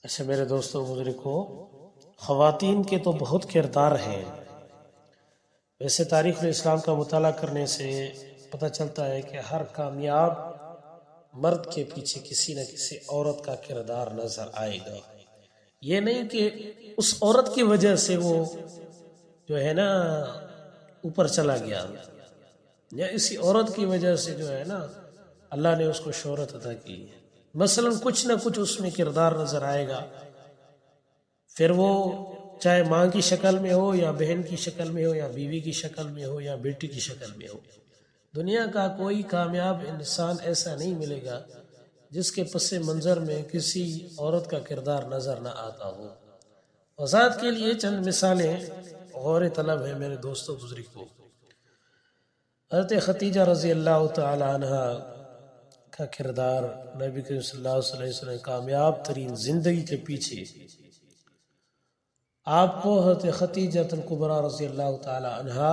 اچھا میرے دوستوں بزرگوں، خواتین کے تو بہت کردار ہیں۔ ویسے تاریخ الاسلام کا مطالعہ کرنے سے پتہ چلتا ہے کہ ہر کامیاب مرد کے پیچھے کسی نہ کسی عورت کا کردار نظر آئے گا۔ یہ نہیں کہ اس عورت کی وجہ سے وہ جو ہے نا اوپر چلا گیا، یا اسی عورت کی وجہ سے جو ہے نا اللہ نے اس کو شہرت عطا کی۔ مثلا کچھ نہ کچھ اس میں کردار نظر آئے گا، پھر وہ چاہے ماں کی شکل میں ہو یا بہن کی شکل میں ہو یا بیوی کی شکل میں ہو یا بیٹی کی شکل میں ہو۔ دنیا کا کوئی کامیاب انسان ایسا نہیں ملے گا جس کے پس منظر میں کسی عورت کا کردار نظر نہ آتا ہو۔ وضاحت کے لیے چند مثالیں غور طلب ہیں میرے دوستوں بزرگوں۔ حضرت خدیجہ رضی اللہ تعالی عنہ کا کردار نبی کریم صلی اللہ علیہ وسلم کامیاب ترین زندگی کے پیچھے آپ کو حضرت خدیجہ الکبریٰ رضی اللہ تعالی عنہ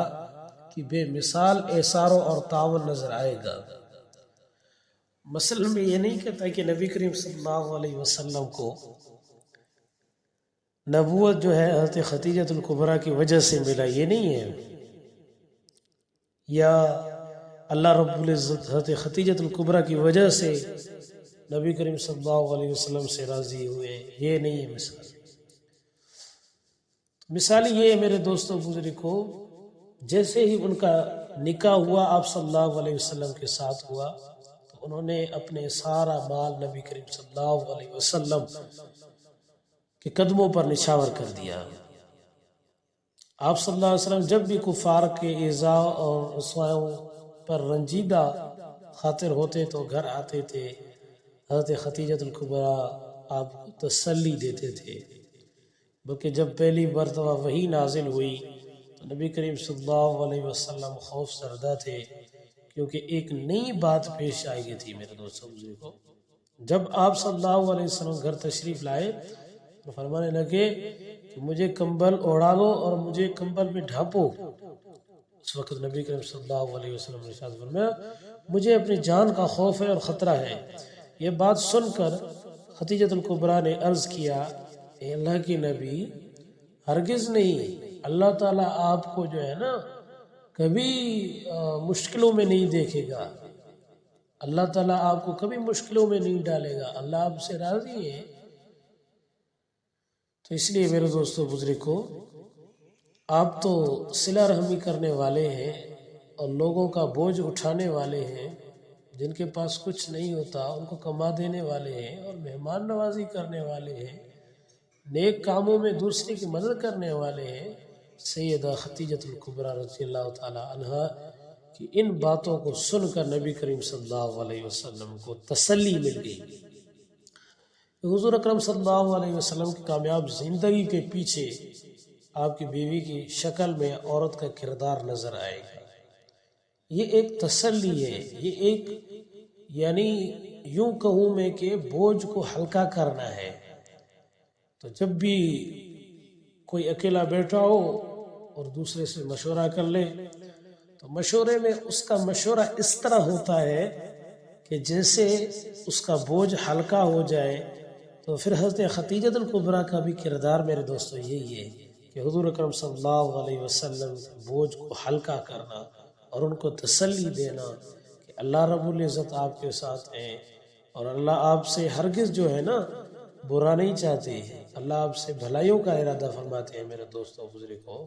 کی بے مثال ایثار اور تعاون نظر آئے گا۔ مثلا میں یہ نہیں کہتا کہ نبی کریم صلی اللہ علیہ وسلم کو نبوت جو ہے حضرت خدیجہ الکبریٰ کی وجہ سے ملا، یہ نہیں ہے، یا اللہ رب العزت حضرت خدیجہ الکبریٰ کی وجہ سے نبی کریم صلی اللہ علیہ وسلم سے راضی ہوئے، یہ نہیں ہے مثال یہ ہے میرے دوستوں بزرگوں، جیسے ہی ان کا نکاح ہوا آپ صلی اللہ علیہ وسلم کے ساتھ ہوا تو انہوں نے اپنے سارا مال نبی کریم صلی اللہ علیہ وسلم کے قدموں پر نچھاور کر دیا۔ آپ صلی اللہ علیہ وسلم جب بھی کفار کے ایذا اور رسوائیوں پر رنجیدہ خاطر ہوتے تو گھر آتے تھے، حضرت خدیجہ الکبریٰ آپ کو تسلی دیتے تھے، بلکہ جب پہلی مرتبہ وحی نازل ہوئی تو نبی کریم صلی اللہ علیہ وسلم خوف زدہ تھے، کیونکہ ایک نئی بات پیش آئی گئی تھی میرے دوستوں بزرگوں۔ جب آپ صلی اللہ علیہ وسلم گھر تشریف لائے تو فرمانے لگے کہ مجھے کمبل اوڑھا لو اور مجھے کمبل میں ڈھانپو۔ اس وقت نبی کریم صلی اللہ علیہ وسلم نے ارشاد فرمایا مجھے اپنی جان کا خوف ہے اور خطرہ ہے۔ یہ بات سن کر خدیجہ الکبریٰ نے عرض کیا، اے اللہ کی نبی، ہرگز نہیں، اللہ تعالیٰ آپ کو جو ہے نا کبھی مشکلوں میں نہیں دیکھے گا، اللہ تعالیٰ آپ کو کبھی مشکلوں میں نہیں ڈالے گا، اللہ آپ سے راضی ہے۔ تو اس لیے میرے دوستو بزرگوں، آپ تو صلہ رحمی کرنے والے ہیں اور لوگوں کا بوجھ اٹھانے والے ہیں، جن کے پاس کچھ نہیں ہوتا ان کو کما دینے والے ہیں اور مہمان نوازی کرنے والے ہیں، نیک کاموں میں دوسرے کی مدد کرنے والے ہیں۔ سیدہ خدیجہ الکبریٰ رضی اللہ تعالی عنہ کی ان باتوں کو سن کر نبی کریم صلی اللہ علیہ وسلم کو تسلی مل گئی۔ حضور اکرم صلی اللہ علیہ وسلم کی کامیاب زندگی کے پیچھے آپ کی بیوی کی شکل میں عورت کا کردار نظر آئے گا۔ یہ ایک تسلی ہے، یہ ایک یعنی یوں کہوں میں کہ بوجھ کو ہلکا کرنا ہے۔ تو جب بھی کوئی اکیلا بیٹھا ہو اور دوسرے سے مشورہ کر لے تو مشورے میں اس کا مشورہ اس طرح ہوتا ہے کہ جیسے اس کا بوجھ ہلکا ہو جائے۔ تو پھر حضرت خدیجہ الکبریٰ کا بھی کردار میرے دوستو یہی ہے کہ حضور اکرم صلی اللہ علیہ وسلم بوجھ کو ہلکا کرنا اور ان کو تسلی دینا کہ اللہ رب العزت آپ کے ساتھ ہیں اور اللہ آپ سے ہرگز جو ہے نا برا نہیں چاہتے، اللہ آپ سے بھلائیوں کا ارادہ فرماتے ہیں میرے دوستوں بزرگوں۔